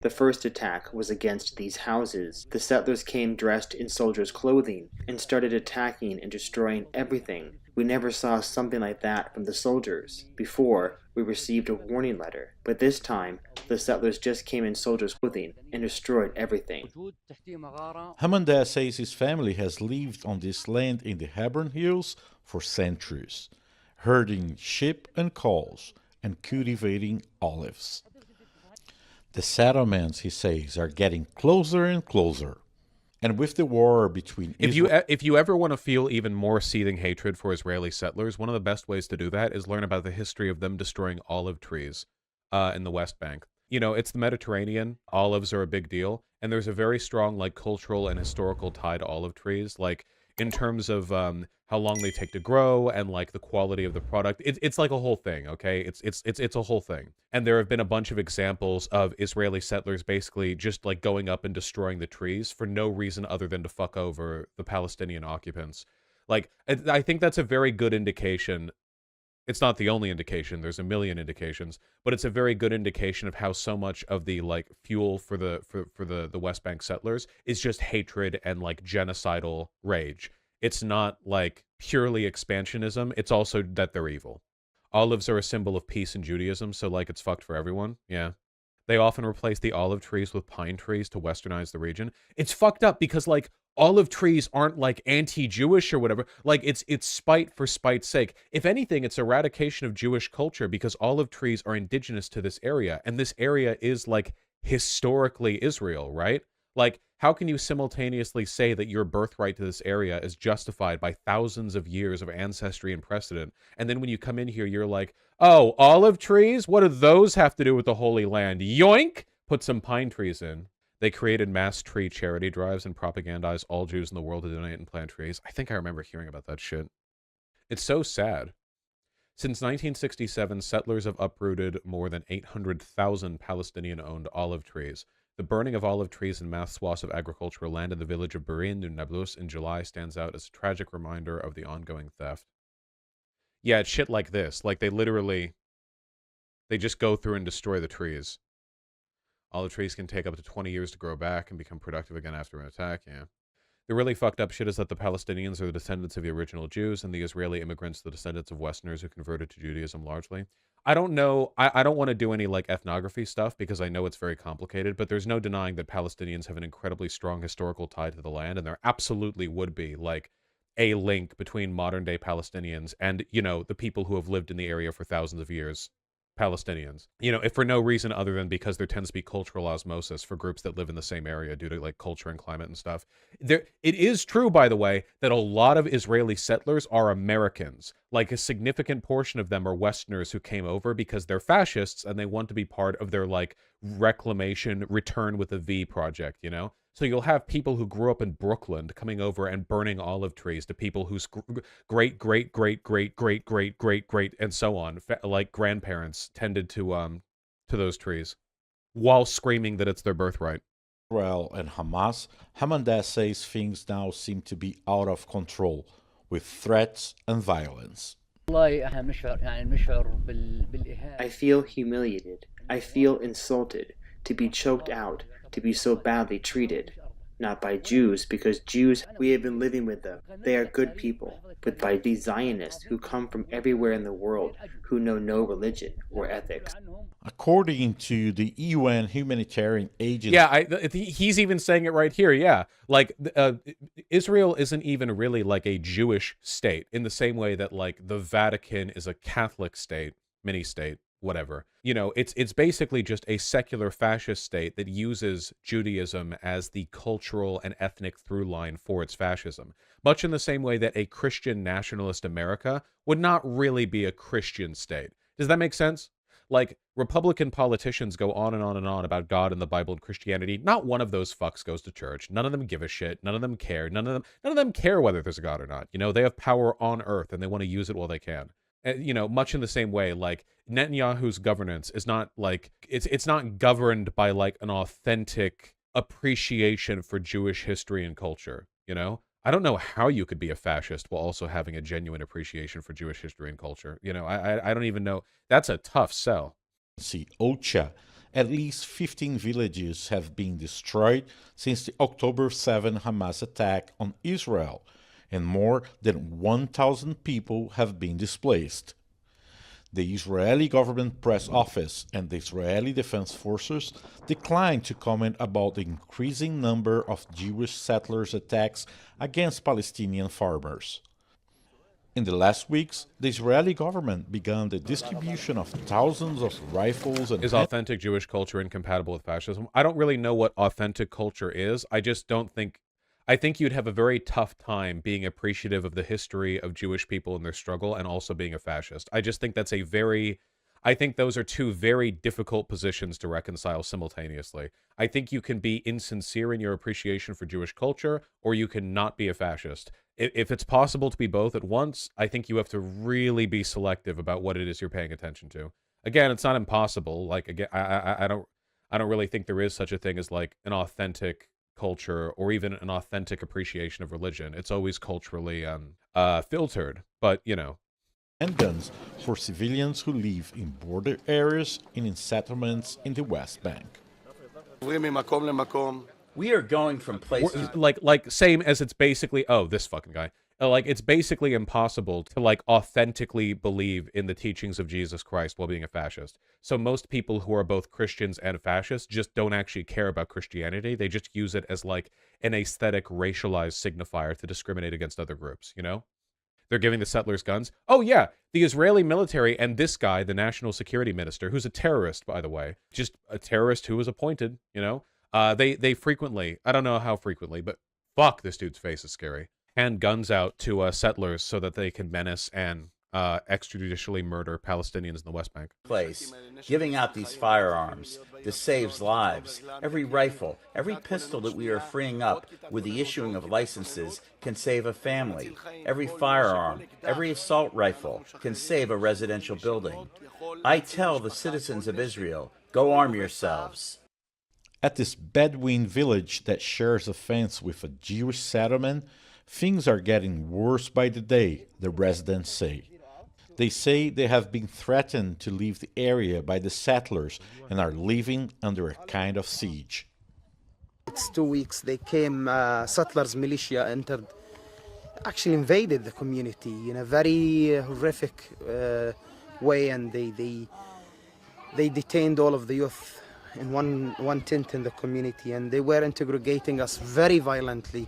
The first attack was against these houses. The settlers came dressed in soldiers' clothing and started attacking and destroying everything. We never saw something like that from the soldiers. Before, we received a warning letter, but this time, the settlers just came in soldiers' clothing and destroyed everything. Hamanda says his family has lived on this land in the Hebron Hills for centuries, herding sheep and cows and cultivating olives. The settlements, he says, are getting closer and closer. And with the war between Israel. If you ever want to feel even more seething hatred for Israeli settlers, one of the best ways to do that is learn about the history of them destroying olive trees in the West Bank. You know, it's the Mediterranean. Olives are a big deal, and there's a very strong like cultural and historical tie to olive trees, like in terms of how long they take to grow and like the quality of the product. It's like a whole thing, okay? It's a whole thing. And there have been a bunch of examples of Israeli settlers basically just like going up and destroying the trees for no reason other than to fuck over the Palestinian occupants. Like, I think that's a very good indication. It's not the only indication, there's a million indications, but it's a very good indication of how so much of the like fuel for the West Bank settlers is just hatred and like genocidal rage. It's not like purely expansionism, it's also that they're evil. Olives are a symbol of peace in Judaism, so like it's fucked for everyone. Yeah. They often replace the olive trees with pine trees to westernize the region. It's fucked up because like olive trees aren't like anti-Jewish or whatever. Like it's spite for spite's sake. If anything, it's eradication of Jewish culture because olive trees are indigenous to this area, and this area is like historically Israel, right? Like, how can you simultaneously say that your birthright to this area is justified by thousands of years of ancestry and precedent, and then when you come in here, you're like, oh, olive trees? What do those have to do with the Holy Land? Yoink! Put some pine trees in. They created mass tree charity drives and propagandized all Jews in the world to donate and plant trees. I think I remember hearing about that shit. It's so sad. Since 1967, settlers have uprooted more than 800,000 Palestinian-owned olive trees. The burning of olive trees in mass swaths of agricultural land in the village of Burin in Nablus in July stands out as a tragic reminder of the ongoing theft. Yeah, it's shit like this. Like, they just go through and destroy the trees. Olive trees can take up to 20 years to grow back and become productive again after an attack, yeah. The really fucked up shit is that the Palestinians are the descendants of the original Jews, and the Israeli immigrants the descendants of Westerners who converted to Judaism largely. I don't know, I don't want to do any, like, ethnography stuff, because I know it's very complicated, but there's no denying that Palestinians have an incredibly strong historical tie to the land, and there absolutely would be, like, a link between modern-day Palestinians and, you know, the people who have lived in the area for thousands of years. Palestinians, you know, if for no reason other than because there tends to be cultural osmosis for groups that live in the same area due to like culture and climate and stuff. There, it is true, by the way, that a lot of Israeli settlers are Americans. Like a significant portion of them are Westerners who came over because they're fascists and they want to be part of their like reclamation, return with a V project, you know? So you'll have people who grew up in Brooklyn coming over and burning olive trees to people whose great, great, great, great, great, great, great, great, and so on, like grandparents tended to those trees, while screaming that it's their birthright. Israel and Hamas, Hamanda says things now seem to be out of control, with threats and violence. I feel humiliated. I feel insulted, to be choked out, to be so badly treated. Not by Jews, because Jews, we have been living with them. They are good people. But by these Zionists who come from everywhere in the world, who know no religion or ethics. According to the UN humanitarian agency. Yeah, he's even saying it right here, yeah. Like, Israel isn't even really like a Jewish state, in the same way that, like, the Vatican is a Catholic state, mini-state, whatever. You know, it's basically just a secular fascist state that uses Judaism as the cultural and ethnic through line for its fascism. Much in the same way that a Christian nationalist America would not really be a Christian state. Does that make sense? Like, Republican politicians go on and on and on about God and the Bible and Christianity. Not one of those fucks goes to church. None of them give a shit. None of them care. None of them care whether there's a God or not. You know, they have power on earth and they want to use it while they can. You know, much in the same way, like, Netanyahu's governance is not like, it's not governed by like an authentic appreciation for Jewish history and culture, you know? I don't know how you could be a fascist while also having a genuine appreciation for Jewish history and culture. You know, I don't even know. That's a tough sell. See, OCHA At least 15 villages have been destroyed since the October 7 Hamas attack on Israel, and more than 1,000 people have been displaced. The Israeli government press office and the Israeli Defense Forces declined to comment about the increasing number of Jewish settlers' attacks against Palestinian farmers. In the last weeks, the Israeli government began the distribution of thousands of rifles and... Is authentic Jewish culture incompatible with fascism? I don't really know what authentic culture is. I just don't think... I think you'd have a very tough time being appreciative of the history of Jewish people and their struggle and also being a fascist. I just think that's a very... I think those are two very difficult positions to reconcile simultaneously. I think you can be insincere in your appreciation for Jewish culture, or you can not be a fascist. If it's possible to be both at once, I think you have to really be selective about what it is you're paying attention to. Again, it's not impossible. Like, again, I don't really think there is such a thing as like an authentic culture or even an authentic appreciation of religion. It's always culturally filtered, but you know. And guns for civilians who live in border areas and in settlements in the West Bank. We are going from places like same as it's basically, oh, this fucking guy. Like, it's basically impossible to, like, authentically believe in the teachings of Jesus Christ while being a fascist. So most people who are both Christians and fascists just don't actually care about Christianity. They just use it as, like, an aesthetic, racialized signifier to discriminate against other groups, you know? They're giving the settlers guns. Oh, yeah, the Israeli military and this guy, the national security minister, who's a terrorist, by the way, just a terrorist who was appointed, you know? They frequently, I don't know how frequently, but fuck, this dude's face is scary. Hand guns out to settlers so that they can menace and extrajudicially murder Palestinians in the West Bank. Place, giving out these firearms. This saves lives. Every rifle, every pistol that we are freeing up with the issuing of licenses can save a family. Every firearm, every assault rifle can save a residential building. I tell the citizens of Israel, go arm yourselves. At this Bedouin village that shares a fence with a Jewish settlement, things are getting worse by the day, the residents say. They say they have been threatened to leave the area by the settlers and are living under a kind of siege. It's 2 weeks. They came, settlers militia entered, actually invaded the community in a very horrific way, and they detained all of the youth in one tent in the community, and they were interrogating us very violently.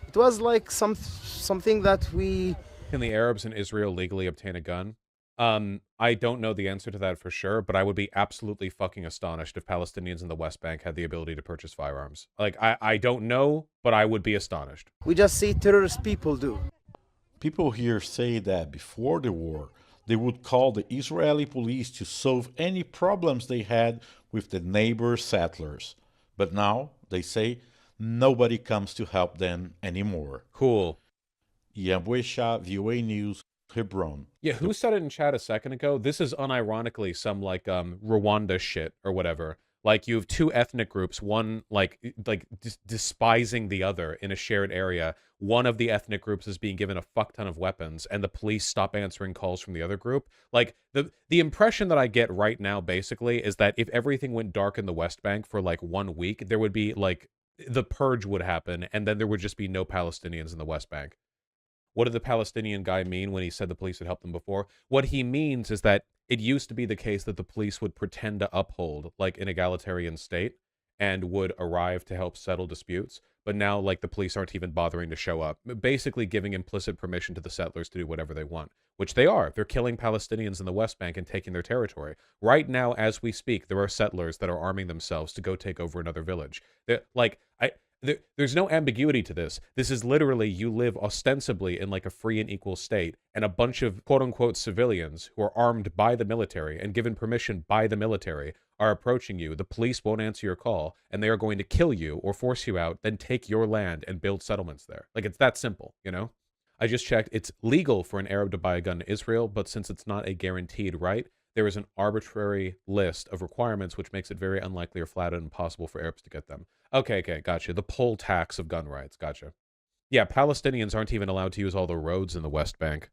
It was like something that we... Can the Arabs in Israel legally obtain a gun? I don't know the answer to that for sure, but I would be absolutely fucking astonished if Palestinians in the West Bank had the ability to purchase firearms. Like, I don't know, but I would be astonished. We just see terrorist people do. People here say that before the war, they would call the Israeli police to solve any problems they had with the neighbor settlers. But now, they say, nobody comes to help them anymore. Cool. Ian Buesha, VOA News, Hebron. Yeah, who said it in chat a second ago? This is unironically some, like, Rwanda shit or whatever. Like, you have two ethnic groups, one, like despising the other in a shared area. One of the ethnic groups is being given a fuck ton of weapons, and the police stop answering calls from the other group. Like, the impression that I get right now, basically, is that if everything went dark in the West Bank for, like, 1 week, there would be, like, the purge would happen, and then there would just be no Palestinians in the West Bank. What did the Palestinian guy mean when he said the police had helped them before? What he means is that it used to be the case that the police would pretend to uphold, like, an egalitarian state and would arrive to help settle disputes. But now, like, the police aren't even bothering to show up, basically giving implicit permission to the settlers to do whatever they want, which they are. They're killing Palestinians in the West Bank and taking their territory. Right now, as we speak, there are settlers that are arming themselves to go take over another village. There's no ambiguity to this. This is literally, you live ostensibly in, like, a free and equal state, and a bunch of quote-unquote civilians who are armed by the military and given permission by the military are approaching you. The police won't answer your call, and they are going to kill you or force you out, then take your land and build settlements there. Like, it's that simple, you know? I just checked. It's legal for an Arab to buy a gun in Israel, but since it's not a guaranteed right, there is an arbitrary list of requirements which makes it very unlikely or flat out impossible for Arabs to get them. Okay, gotcha. The poll tax of gun rights, gotcha. Yeah, Palestinians aren't even allowed to use all the roads in the West Bank.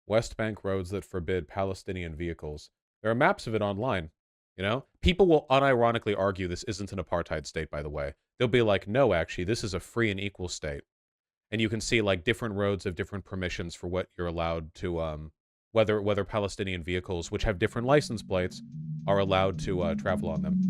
West Bank roads that forbid Palestinian vehicles. There are maps of it online. You know, people will unironically argue this isn't an apartheid state, by the way. They'll be like, no, actually, this is a free and equal state. And you can see like different roads have different permissions for what you're allowed to, whether Palestinian vehicles, which have different license plates, are allowed to travel on them.